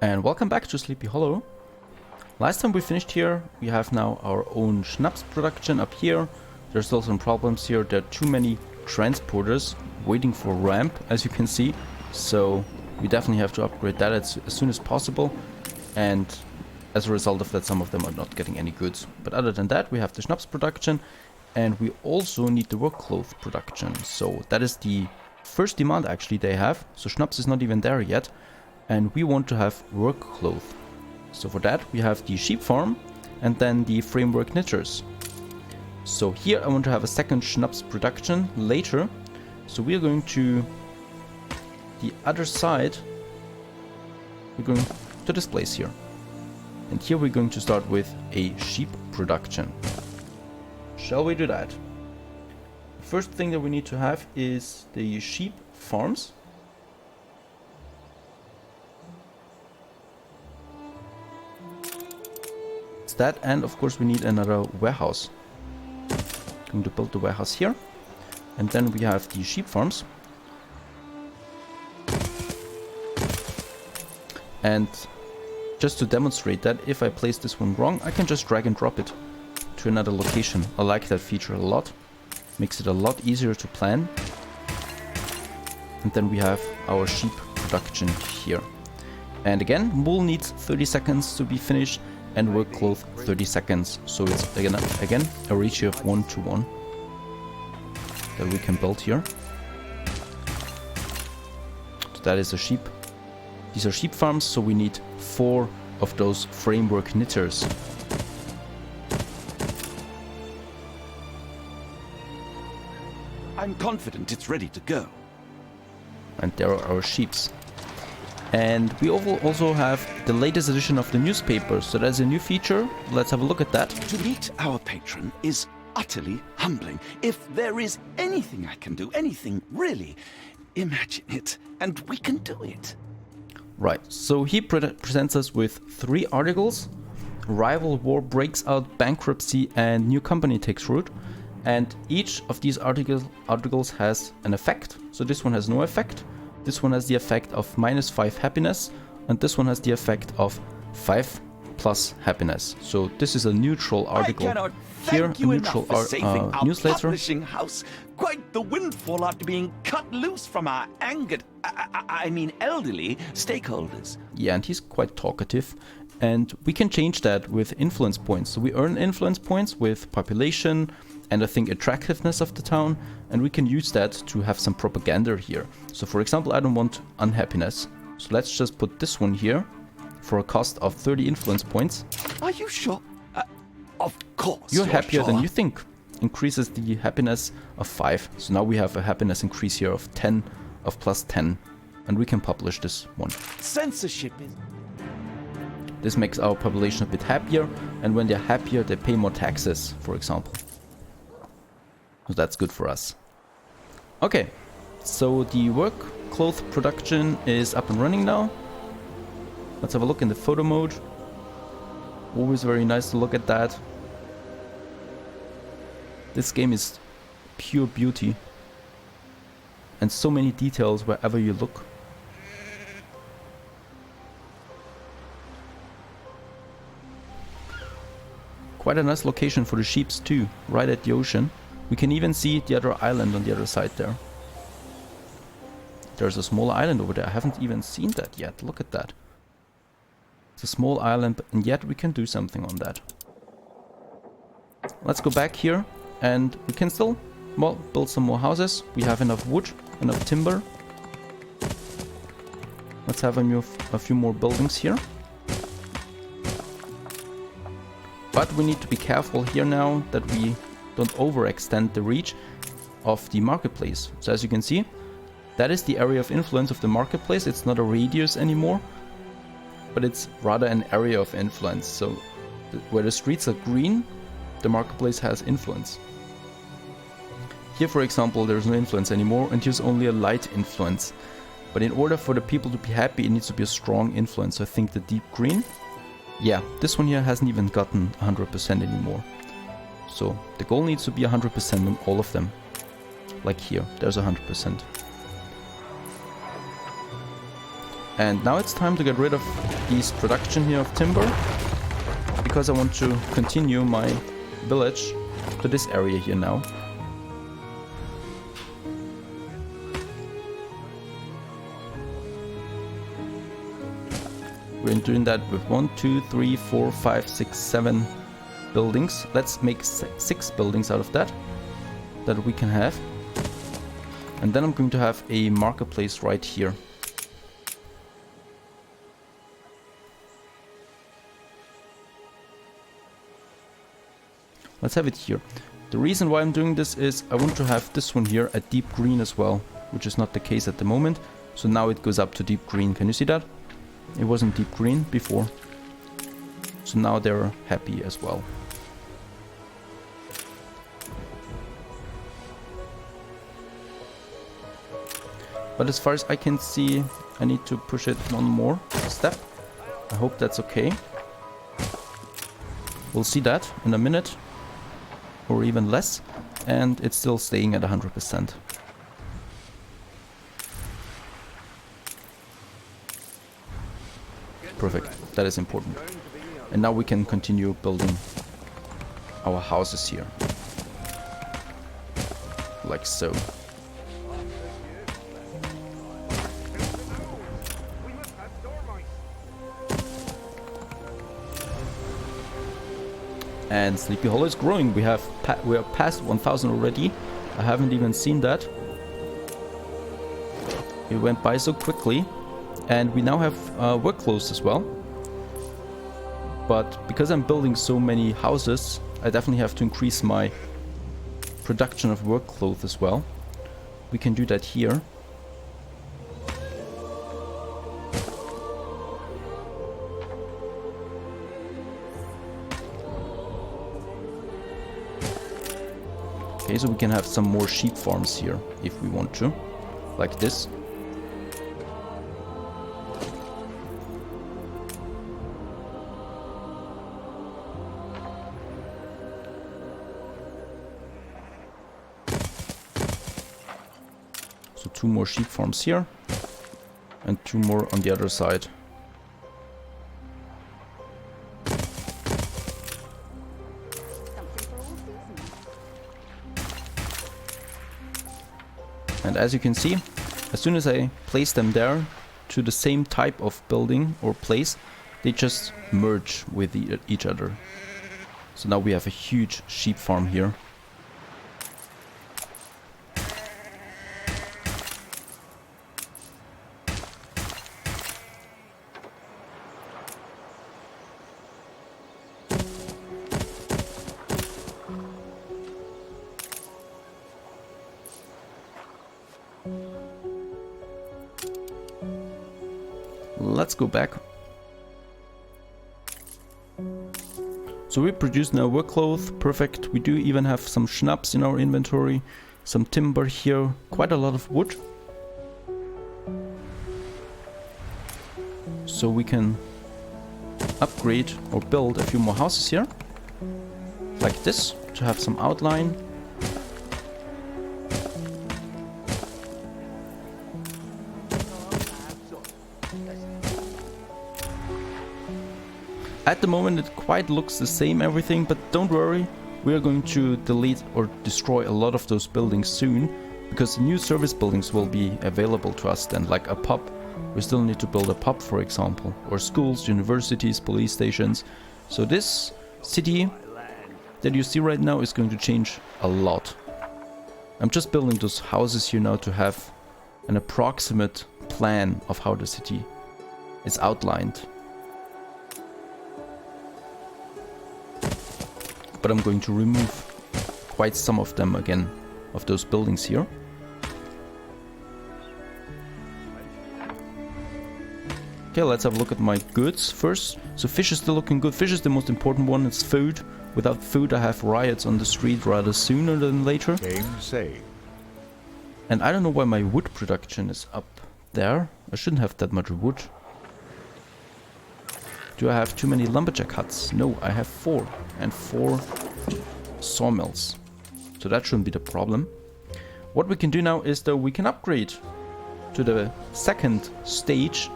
And welcome back to Sleepy Hollow. Last time we finished here, we have now our own schnapps production up here. There's still some problems here. There are too many transporters waiting for a ramp, as you can see. So we definitely have to upgrade that as soon as possible. And as a result of that, some of them are not getting any goods. But other than that, we have the schnapps production. And we also need the work cloth production. So that is the first demand actually they have. So schnapps is not even there yet. And we want to have work cloth. So for that we have the sheep farm and then the framework knitters. So here I want to have a second schnapps production later. So we are going to the other side. We're going to this place here. And here we're going to start with a sheep production. Shall we do that? First thing that we need to have is the sheep farms. That, and of course we need another warehouse. Going to build the warehouse here, and then we have the sheep farms. And just to demonstrate that, if I place this one wrong, I can just drag and drop it to another location. I like that feature a lot. Makes it a lot easier to plan. And then we have our sheep production here. And again, wool needs 30 seconds to be finished. And work cloth 30 seconds, so it's again a ratio of 1:1 that we can build here. So that is a sheep. These are sheep farms, so we need 4 of those framework knitters. I'm confident it's ready to go. And there are our sheeps. And we also have the latest edition of the newspaper, so that's a new feature. Let's have a look at that. To meet our patron is utterly humbling. If there is anything I can do, anything really, imagine it, and we can do it. Right, so he presents us with 3 articles. Rival war breaks out, bankruptcy, and new company takes root. And each of these articles has an effect. So this one has no effect. This one has the effect of -5 happiness, and this one has the effect of 5 plus happiness. So this is a neutral article. Here, a neutral newsletter. Publishing house. Quite the windfall after being cut loose from our angered, I mean elderly stakeholders. Yeah, and he's quite talkative. And we can change that with influence points. So we earn influence points with population and I think attractiveness of the town, and we can use that to have some propaganda here. So for example, I don't want unhappiness. So let's just put this one here for a cost of 30 influence points. Are you sure? Of course. You're happier than you think. Increases the happiness of 5. So now we have a happiness increase here of 10, of +10. And we can publish this one. Censorship is... This makes our population a bit happier, and when they're happier, they pay more taxes, for example. So that's good for us. Okay, so the work cloth production is up and running now. Let's have a look in the photo mode. Always very nice to look at that. This game is pure beauty. And so many details wherever you look. Quite a nice location for the sheeps too, right at the ocean. We can even see the other island on the other side there. There's a small island over there. I haven't even seen that yet. Look at that. It's a small island, and yet we can do something on that. Let's go back here, and we can still, well, build some more houses. We have enough wood, enough timber. Let's have a few more buildings here. But we need to be careful here now that we don't overextend the reach of the marketplace. So as you can see, that is the area of influence of the marketplace. It's not a radius anymore, but it's rather an area of influence. So where the streets are green, the marketplace has influence. Here, for example, there's no influence anymore, and here's only a light influence. But in order for the people to be happy, it needs to be a strong influence. So I think the deep green, yeah, this one here hasn't even gotten 100% anymore. So the goal needs to be 100% on all of them. Like here, there's 100%. And now it's time to get rid of this production here of timber, because I want to continue my village to this area here now. We're doing that with 1, 2, 3, 4, 5, 6, 7 buildings. Let's make 6 buildings out of that we can have. And then I'm going to have a marketplace right here. Let's have it here. The reason why I'm doing this is I want to have this one here a deep green as well, which is not the case at the moment. So now it goes up to deep green. Can you see that? It wasn't deep green before. So now they're happy as well. But as far as I can see, I need to push it one more step. I hope that's okay. We'll see that in a minute, or even less, and it's still staying at 100%. Perfect, that is important. And now we can continue building our houses here. Like so. And Sleepy Hollow is growing. We are past 1000 already. I haven't even seen that. It went by so quickly. And we now have work clothes as well. But because I'm building so many houses, I definitely have to increase my production of work clothes as well. We can do that here. Okay, so we can have some more sheep farms here if we want to, like this. So 2 more sheep farms here and 2 more on the other side. And as you can see, as soon as I place them there to the same type of building or place, they just merge with each other. So now we have a huge sheep farm here. Let's go back. So we produce now work cloth, perfect. We do even have some schnapps in our inventory, some timber here, quite a lot of wood. So we can upgrade or build a few more houses here, like this, to have some outline. At the moment it quite looks the same everything, but don't worry, we are going to delete or destroy a lot of those buildings soon, because new service buildings will be available to us then, like a pub. We still need to build a pub, for example, or schools, universities, police stations. So this city that you see right now is going to change a lot. I'm just building those houses here now to have an approximate plan of how the city is outlined. But I'm going to remove quite some of them again, of those buildings here. Okay, let's have a look at my goods first. So fish is still looking good. Fish is the most important one. It's food. Without food I have riots on the street rather sooner than later. And I don't know why my wood production is up there. I shouldn't have that much wood. Do I have too many lumberjack huts? No, I have 4 and 4 sawmills. So that shouldn't be the problem. What we can do now is that we can upgrade to the second stage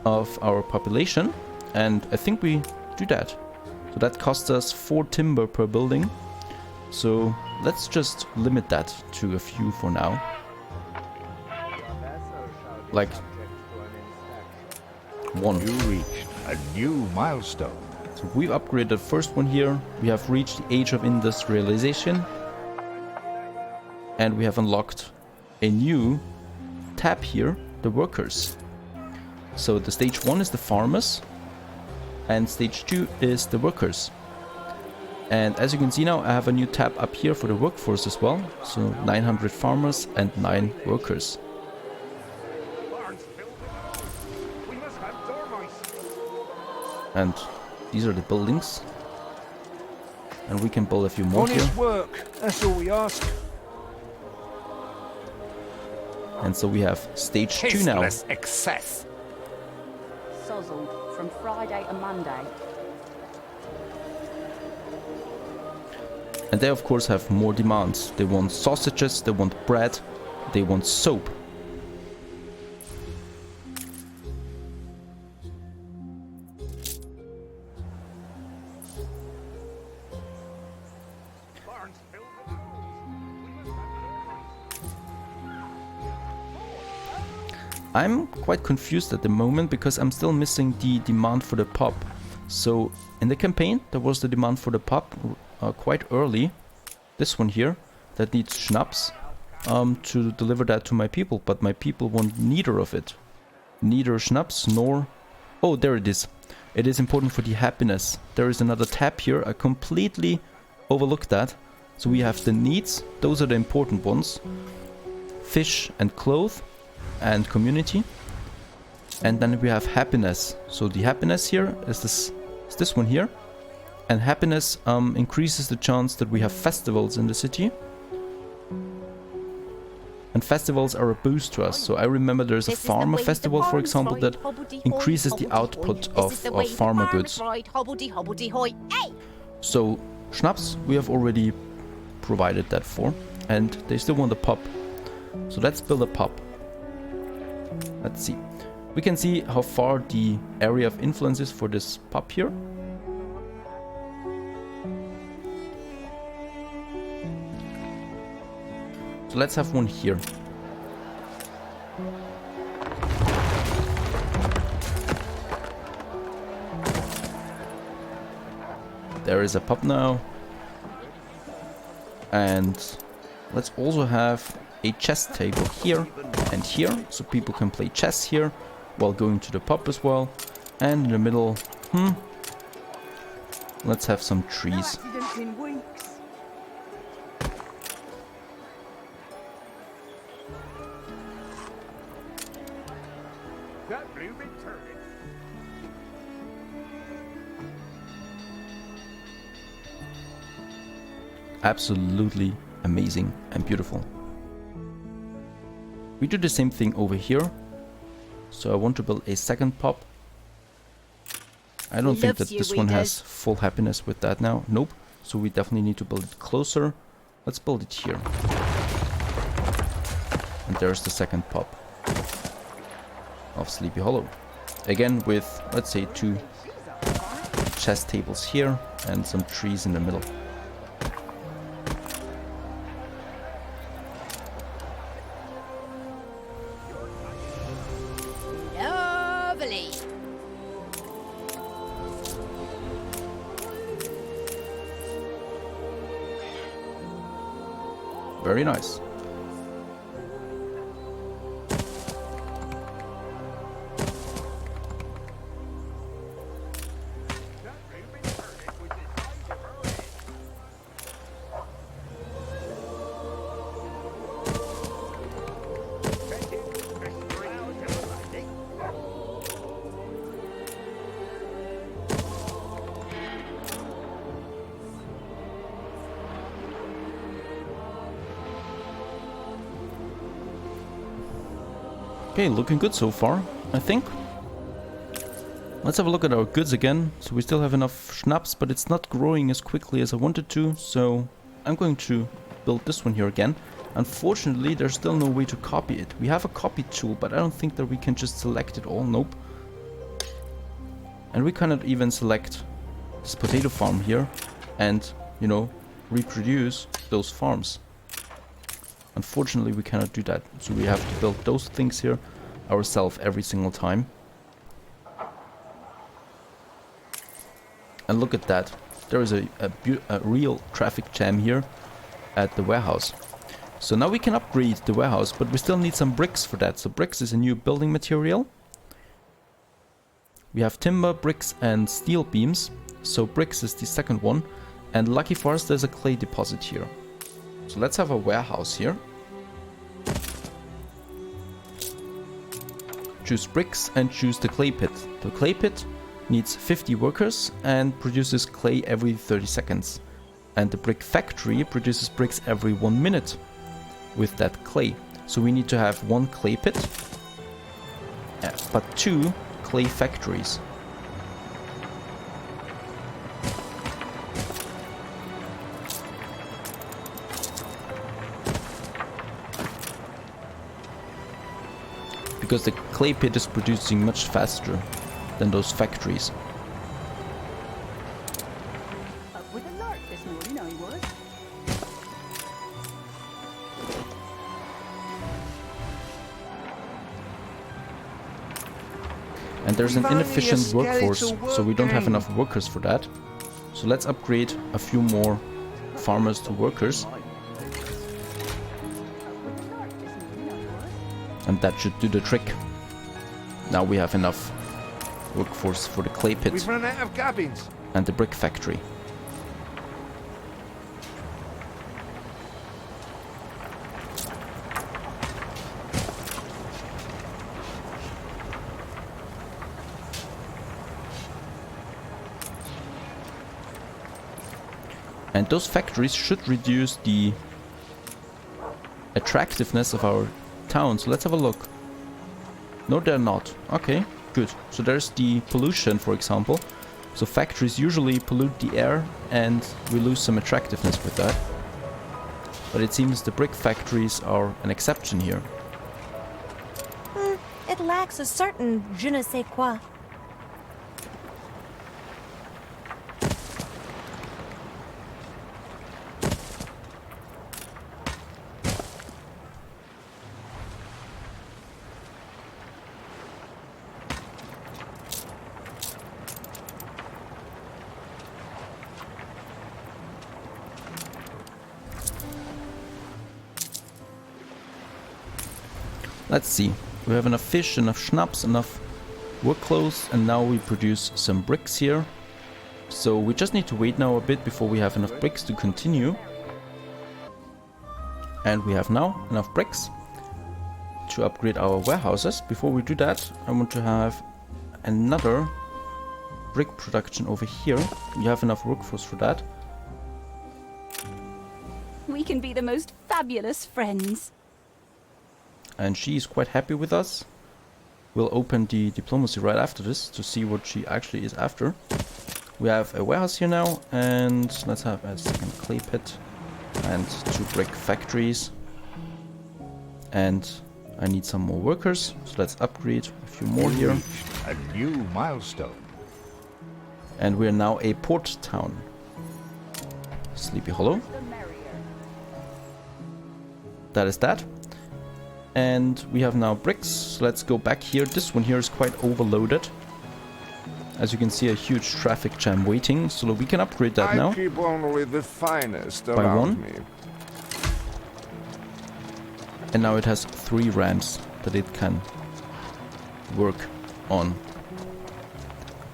of our population, and I think we do that. So that costs us 4 timber per building. So let's just limit that to a few for now. Like 1. You reached a new milestone. So we've upgraded the first one here. We have reached the age of industrialization. And we have unlocked a new tab here, the workers. So the stage 1 is the farmers. And stage 2 is the workers. And as you can see now, I have a new tab up here for the workforce as well. So 900 farmers and 9 workers. And these are the buildings. And we can build a few more here. Honest work, that's all we ask. And so we have stage 2 now. Tasteless excess. Sozzled from Friday and Monday. And they of course have more demands. They want sausages, they want bread, they want soap. I'm quite confused at the moment because I'm still missing the demand for the pub. So in the campaign there was the demand for the pub quite early. This one here that needs schnapps to deliver that to my people, but my people want neither of it. Neither schnapps nor... Oh, there it is. It is important for the happiness. There is another tab here. I completely overlooked that. So we have the needs. Those are the important ones. Fish and clothes. And community, and then we have happiness. So the happiness here is this one here, and happiness increases the chance that we have festivals in the city, and festivals are a boost to us. So I remember there's a farmer festival, for example, that increases the output of farmer goods. So schnapps we have already provided that for, and they still want a pub. So let's build a pub. Let's see. We can see how far the area of influence is for this pub here. So let's have one here. There is a pub now. And let's also have a chess table here and here, so people can play chess here while going to the pub as well. And in the middle, let's have some trees. Absolutely amazing and beautiful. We do the same thing over here. So I want to build a second pub. I don't think that this one has full happiness with that now. Nope. So we definitely need to build it closer. Let's build it here. And there's the second pub of Sleepy Hollow. Again with, let's say, 2 chess tables here and some trees in the middle. Very nice. Okay, looking good so far, I think. Let's have a look at our goods again. So we still have enough schnapps, but it's not growing as quickly as I wanted to. So I'm going to build this one here again. Unfortunately, there's still no way to copy it. We have a copy tool, but I don't think that we can just select it all. Nope. And we cannot even select this potato farm here and, you know, reproduce those farms. Unfortunately, we cannot do that. So we have to build those things here ourselves every single time. And look at that. There is a real traffic jam here at the warehouse. So now we can upgrade the warehouse, but we still need some bricks for that. So bricks is a new building material. We have timber, bricks and steel beams. So bricks is the second one. And lucky for us, there's a clay deposit here. So let's have a warehouse here. Choose bricks and choose the clay pit. The clay pit needs 50 workers and produces clay every 30 seconds. And the brick factory produces bricks every 1 minute with that clay. So we need to have 1 clay pit, but 2 clay factories. Because the clay pit is producing much faster than those factories. Up with a lark this morning, I was. And there's an inefficient workforce, so we don't have enough workers for that. So let's upgrade a few more farmers to workers. And that should do the trick. Now we have enough workforce for the clay pit We've run out of cabins. and the brick factory. And those factories should reduce the attractiveness of our town. So let's have a look. No, they're not. Okay, good. So there's the pollution, for example. So factories usually pollute the air and we lose some attractiveness with that. But it seems the brick factories are an exception here. It lacks a certain je ne sais quoi. Let's see. We have enough fish, enough schnapps, enough work clothes, and now we produce some bricks here. So we just need to wait now a bit before we have enough bricks to continue. And we have now enough bricks to upgrade our warehouses. Before we do that, I want to have another brick production over here. We have enough workforce for that. We can be the most fabulous friends. And she is quite happy with us. We'll open the diplomacy right after this to see what she actually is after. We have a warehouse here now, and let's have a second clay pit and 2 brick factories. And I need some more workers, so let's upgrade a few more here. A new milestone. And we are now a port town. Sleepy Hollow. That is that. And we have now bricks, so let's go back here. This one here is quite overloaded. As you can see, a huge traffic jam waiting, so we can upgrade that now. I keep only the finest By around one. me. And now it has 3 ramps that it can work on.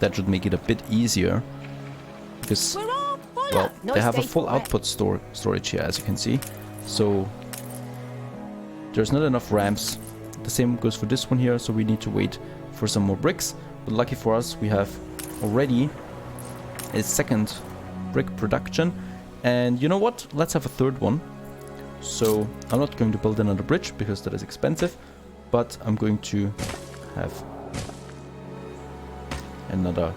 That should make it a bit easier. Because, We're all full well, up. No they have a space full for it. output storage here, as you can see. So there's not enough ramps. The same goes for this one here, so we need to wait for some more bricks. But lucky for us, we have already a second brick production. And you know what? Let's have a third one. So I'm not going to build another bridge because that is expensive, but I'm going to have another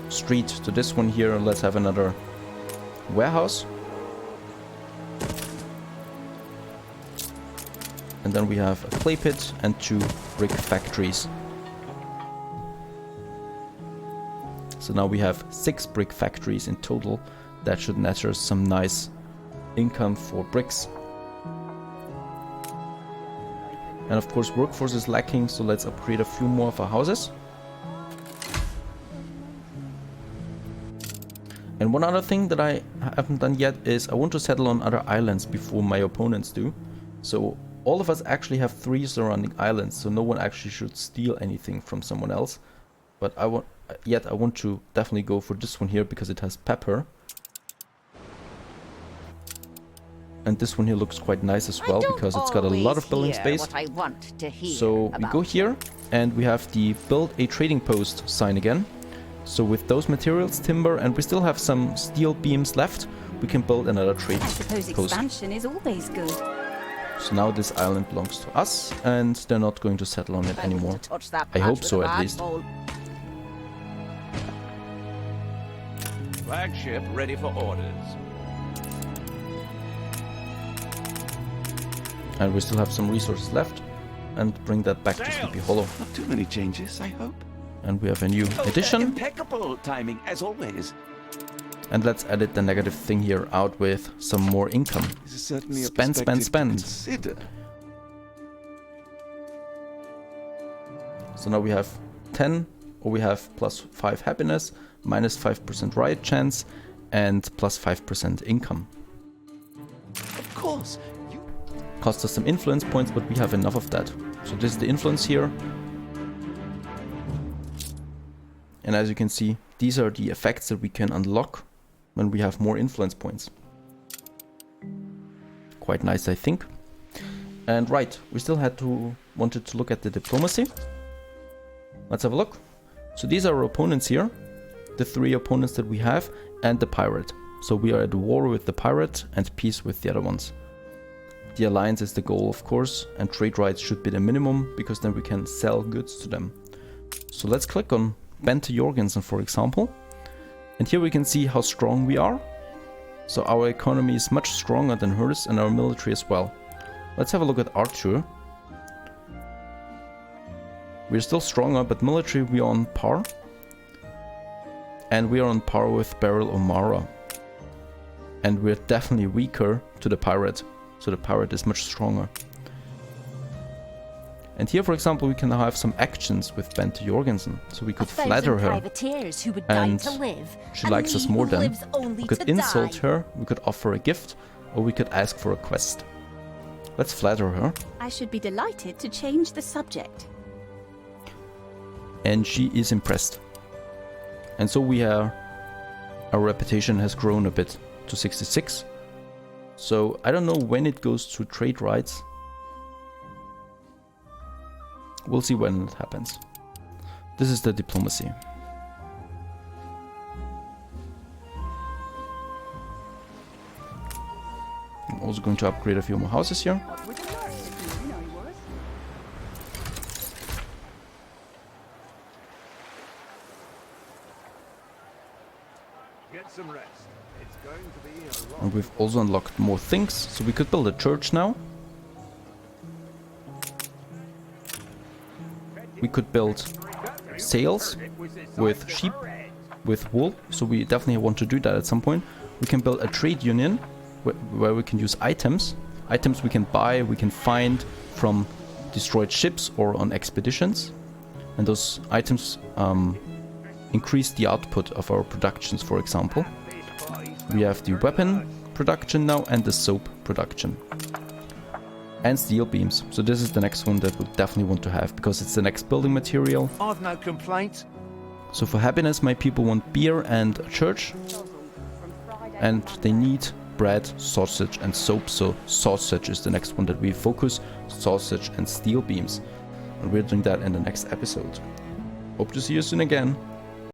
street to this one here. Let's have another warehouse. And then we have a clay pit and 2 brick factories. So now we have 6 brick factories in total. That should net us some nice income for bricks. And of course workforce is lacking, so let's upgrade a few more of our houses. And one other thing that I haven't done yet is I want to settle on other islands before my opponents do. So all of us actually have 3 surrounding islands, so no one actually should steal anything from someone else. But I want to definitely go for this one here because it has pepper. And this one here looks quite nice as well because it's got a lot of building space. So we go here and we have the build a trading post sign again. So with those materials, timber, and we still have some steel beams left, we can build another trading post. I suppose expansion is always good. So now this island belongs to us and they're not going to settle on it anymore. I hope so at least. Flagship ready for orders. And we still have some resources left and bring that back to Sleepy Hollow. Not too many changes, I hope. And we have a new addition. Impeccable timing, as always. And let's edit the negative thing here out with some more income. This is certainly Spend, spend, spend. Consider. So now we have 10, or we have plus 5 happiness, minus 5% riot chance, and plus 5% income. Of course. Cost us some influence points, but we have enough of that. So this is the influence here. And as you can see, these are the effects that we can unlock when we have more influence points. Quite nice, I think. And right, we still wanted to look at the diplomacy. Let's have a look. So these are our opponents here. The 3 opponents that we have and the pirate. So we are at war with the pirate and peace with the other ones. The alliance is the goal, of course, and trade rights should be the minimum because then we can sell goods to them. So let's click on Bente Jorgensen, for example. And here we can see how strong we are. So our economy is much stronger than hers and our military as well. Let's have a look at Arthur. We're still stronger, but military we are on par. And we are on par with Beryl O'Mara. And we're definitely weaker to the pirate. So the pirate is much stronger. And here, for example, we can now have some actions with Bente Jorgensen. So we could flatter her, and she likes us more than. We could insult her, we could offer a gift, or we could ask for a quest. Let's flatter her. I should be delighted to change the subject. And she is impressed. And so our reputation has grown a bit to 66. So I don't know when it goes to trade rights. We'll see when it happens. This is the diplomacy. I'm also going to upgrade a few more houses here. Get some rest. It's going to be a long... And we've also unlocked more things, so we could build a church now. We could build sails with sheep, with wool, so we definitely want to do that at some point. We can build a trade union where we can use items. Items we can buy, we can find from destroyed ships or on expeditions. And those items increase the output of our productions, for example. We have the weapon production now and the soap production. And steel beams. So this is the next one that we definitely want to have because it's the next building material. I've no complaints. So for happiness, my people want beer and a church. And they need bread, sausage and soap. So sausage is the next one that we focus. Sausage and steel beams. And we're doing that in the next episode. Hope to see you soon again.